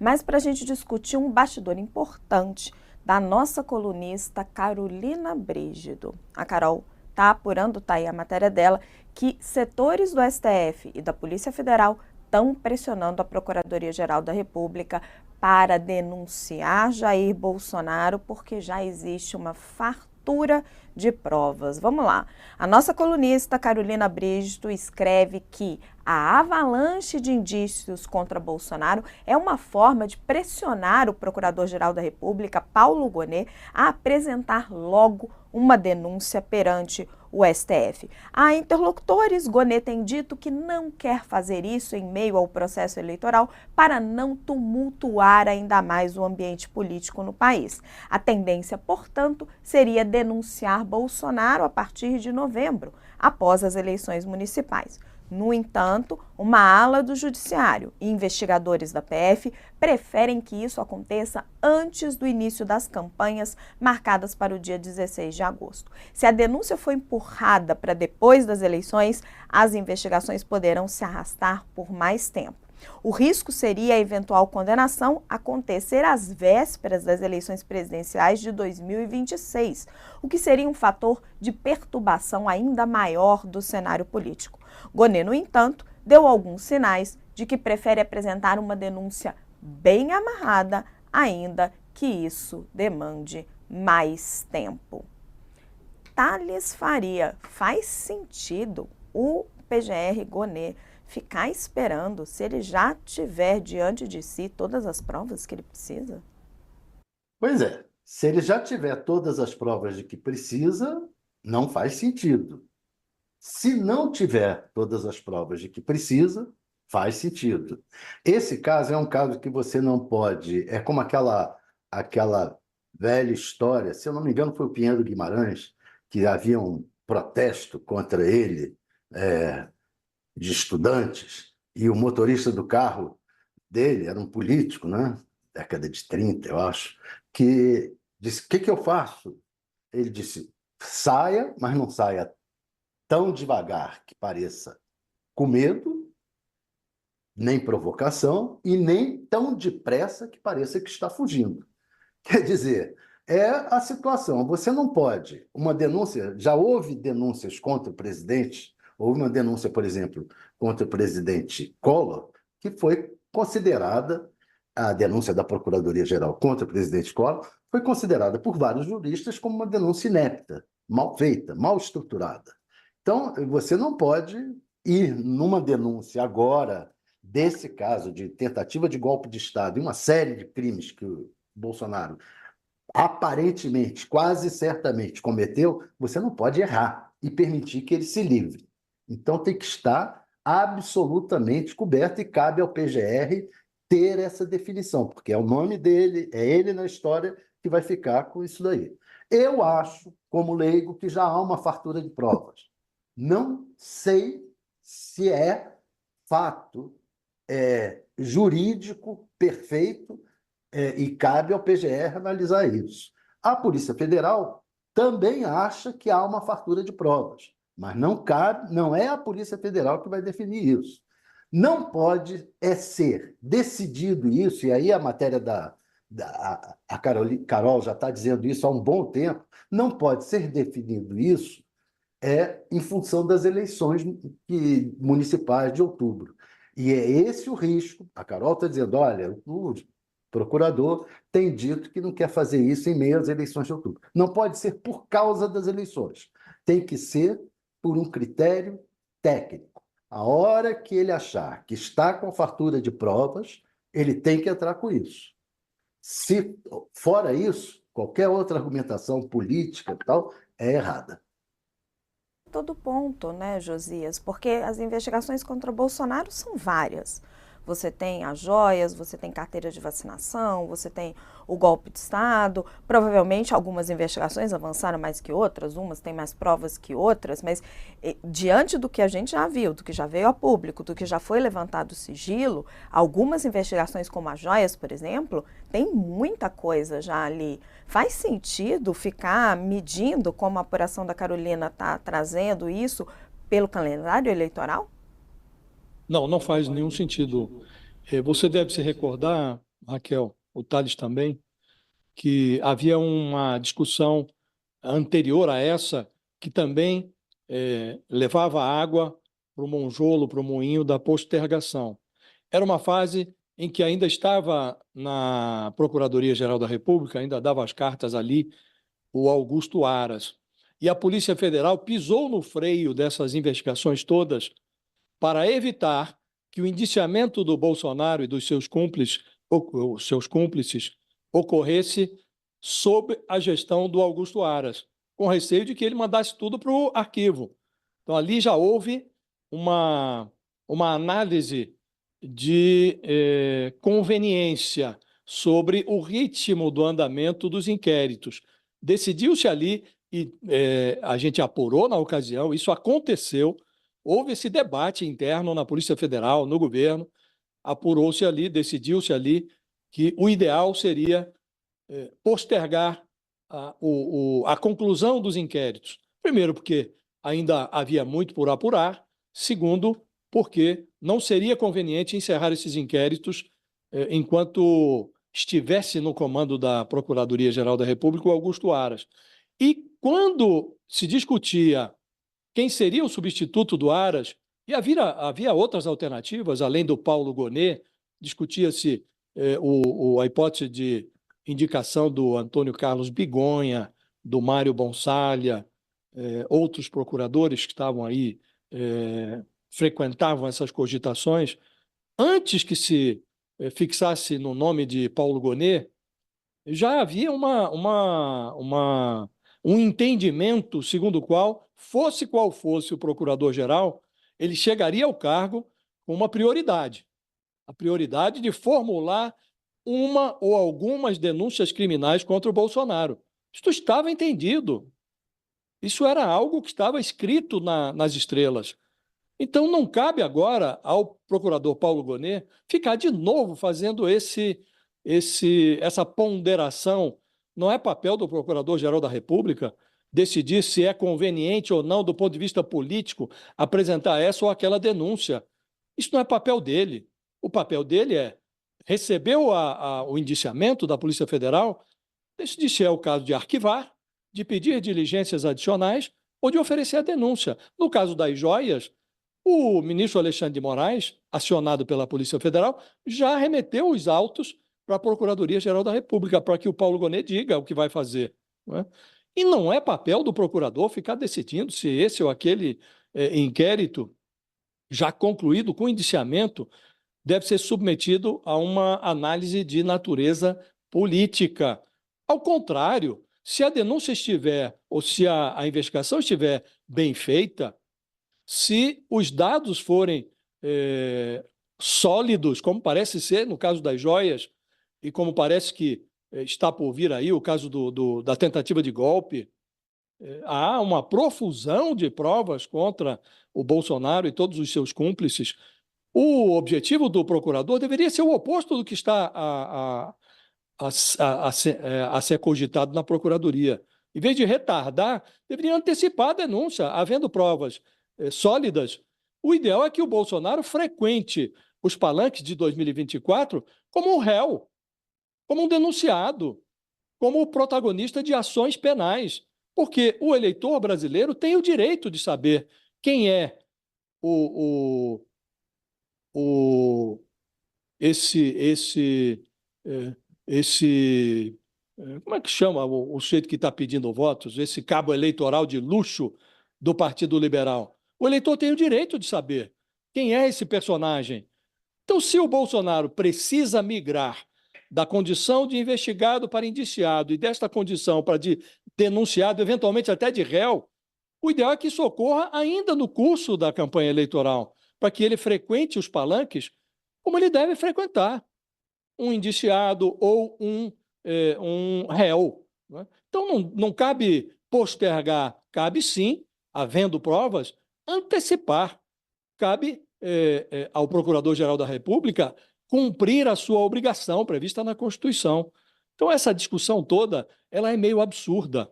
mas para a gente discutir um bastidor importante da nossa colunista Carolina Brígido. A Carol está apurando, tá aí a matéria dela, que setores do STF e da Polícia Federal estão pressionando a Procuradoria-Geral da República para denunciar Jair Bolsonaro, porque já existe uma fartura de provas. Vamos lá. A nossa colunista Carolina Brígido escreve que a avalanche de indícios contra Bolsonaro é uma forma de pressionar o Procurador-Geral da República, Paulo Gonet, a apresentar logo uma denúncia perante o STF. A interlocutores, Gonet tem dito que não quer fazer isso em meio ao processo eleitoral para não tumultuar ainda mais o ambiente político no país. A tendência, portanto, seria denunciar Bolsonaro a partir de novembro, após as eleições municipais. No entanto, uma ala do Judiciário e investigadores da PF preferem que isso aconteça antes do início das campanhas marcadas para o dia 16 de agosto. Se a denúncia for empurrada para depois das eleições, as investigações poderão se arrastar por mais tempo. O risco seria a eventual condenação acontecer às vésperas das eleições presidenciais de 2026, o que seria um fator de perturbação ainda maior do cenário político. Gonet, no entanto, deu alguns sinais de que prefere apresentar uma denúncia bem amarrada, ainda que isso demande mais tempo. Thales Faria, faz sentido o PGR Gonet ficar esperando se ele já tiver diante de si todas as provas que ele precisa? Pois é, se ele já tiver todas as provas de que precisa, não faz sentido. Se não tiver todas as provas de que precisa, faz sentido. Esse caso é um caso que você não pode... É como aquela velha história, se eu não me engano foi o Pinheiro Guimarães, que havia um protesto contra ele, de estudantes, e o motorista do carro dele era um político, né? Década de 30, eu acho, que disse, o que eu faço? Ele disse, saia, mas não saia tão devagar que pareça com medo, nem provocação, e nem tão depressa que pareça que está fugindo. Quer dizer, é a situação. Você não pode. Uma denúncia, já houve denúncias contra o presidente, houve uma denúncia, por exemplo, contra o presidente Collor, que foi considerada, a denúncia da Procuradoria-Geral contra o presidente Collor, foi considerada por vários juristas como uma denúncia inepta, mal feita, mal estruturada. Então, você não pode ir numa denúncia agora desse caso de tentativa de golpe de Estado e uma série de crimes que o Bolsonaro aparentemente, quase certamente cometeu, você não pode errar e permitir que ele se livre. Então tem que estar absolutamente coberto e cabe ao PGR ter essa definição, porque é o nome dele, é ele na história que vai ficar com isso daí. Eu acho, como leigo, que já há uma fartura de provas. Não sei se é fato jurídico perfeito e cabe ao PGR analisar isso. A Polícia Federal também acha que há uma fartura de provas, mas não é a Polícia Federal que vai definir isso. Não pode ser decidido isso, e aí a matéria a Carol já está dizendo isso há um bom tempo, não pode ser definido isso em função das eleições municipais de outubro. E é esse o risco. A Carol está dizendo, olha, o procurador tem dito que não quer fazer isso em meio às eleições de outubro. Não pode ser por causa das eleições. Tem que ser por um critério técnico. A hora que ele achar que está com fartura de provas, ele tem que entrar com isso. Se fora isso, qualquer outra argumentação política e tal é errada. Todo ponto, né, Josias? Porque as investigações contra Bolsonaro são várias. Você tem as joias, você tem carteira de vacinação, você tem o golpe de Estado. Provavelmente algumas investigações avançaram mais que outras, umas têm mais provas que outras, mas diante do que a gente já viu, do que já veio a público, do que já foi levantado o sigilo, algumas investigações como as joias, por exemplo, tem muita coisa já ali. Faz sentido ficar medindo como a apuração da Carolina está trazendo isso pelo calendário eleitoral? Não, não faz nenhum sentido. Você deve se recordar, Raquel, o Thales também, que havia uma discussão anterior a essa que também levava água para o monjolo, para o moinho da postergação. Era uma fase em que ainda estava na Procuradoria-Geral da República, ainda dava as cartas ali, o Augusto Aras. E a Polícia Federal pisou no freio dessas investigações todas para evitar que o indiciamento do Bolsonaro e dos seus cúmplices ocorresse sob a gestão do Augusto Aras, com receio de que ele mandasse tudo para o arquivo. Então, ali já houve uma análise de conveniência sobre o ritmo do andamento dos inquéritos. Decidiu-se ali, e a gente apurou na ocasião, isso aconteceu, houve esse debate interno na Polícia Federal, no governo, apurou-se ali, decidiu-se ali que o ideal seria postergar a conclusão dos inquéritos. Primeiro, porque ainda havia muito por apurar. Segundo, porque não seria conveniente encerrar esses inquéritos enquanto estivesse no comando da Procuradoria-Geral da República o Augusto Aras. E quando se discutia quem seria o substituto do Aras, e havia outras alternativas, além do Paulo Gonet, discutia-se a hipótese de indicação do Antônio Carlos Bigonha, do Mário Bonsalha, outros procuradores que estavam aí, frequentavam essas cogitações. Antes que se fixasse no nome de Paulo Gonet, já havia um entendimento segundo o qual, fosse qual fosse o procurador-geral, ele chegaria ao cargo com uma prioridade. A prioridade de formular uma ou algumas denúncias criminais contra o Bolsonaro. Isto estava entendido. Isso era algo que estava escrito nas estrelas. Então, não cabe agora ao procurador Paulo Gonet ficar de novo fazendo essa ponderação. Não é papel do Procurador-Geral da República decidir se é conveniente ou não, do ponto de vista político, apresentar essa ou aquela denúncia. Isso não é papel dele. O papel dele é receber o indiciamento da Polícia Federal, decidir se é o caso de arquivar, de pedir diligências adicionais ou de oferecer a denúncia. No caso das joias, o ministro Alexandre de Moraes, acionado pela Polícia Federal, já remeteu os autos para a Procuradoria-Geral da República, para que o Paulo Gonet diga o que vai fazer. Não é? E não é papel do procurador ficar decidindo se esse ou aquele inquérito, já concluído com indiciamento, deve ser submetido a uma análise de natureza política. Ao contrário, se a denúncia estiver, ou se a investigação estiver bem feita, se os dados forem sólidos, como parece ser no caso das joias, e como parece que está por vir aí o caso da tentativa de golpe, há uma profusão de provas contra o Bolsonaro e todos os seus cúmplices. O objetivo do procurador deveria ser o oposto do que está a ser cogitado na Procuradoria. Em vez de retardar, deveria antecipar a denúncia, havendo provas sólidas. O ideal é que o Bolsonaro frequente os palanques de 2024 como um réu, como um denunciado, como protagonista de ações penais, porque o eleitor brasileiro tem o direito de saber quem é como é que chama o sujeito que está pedindo votos, esse cabo eleitoral de luxo do Partido Liberal. O eleitor tem o direito de saber quem é esse personagem. Então, se o Bolsonaro precisa migrar da condição de investigado para indiciado e desta condição para de denunciado, eventualmente até de réu, o ideal é que isso ocorra ainda no curso da campanha eleitoral, para que ele frequente os palanques como ele deve frequentar, um indiciado ou um réu. Né? Então, não cabe postergar, cabe sim, havendo provas, antecipar. Cabe ao Procurador-Geral da República cumprir a sua obrigação prevista na Constituição. Então, essa discussão toda ela é meio absurda.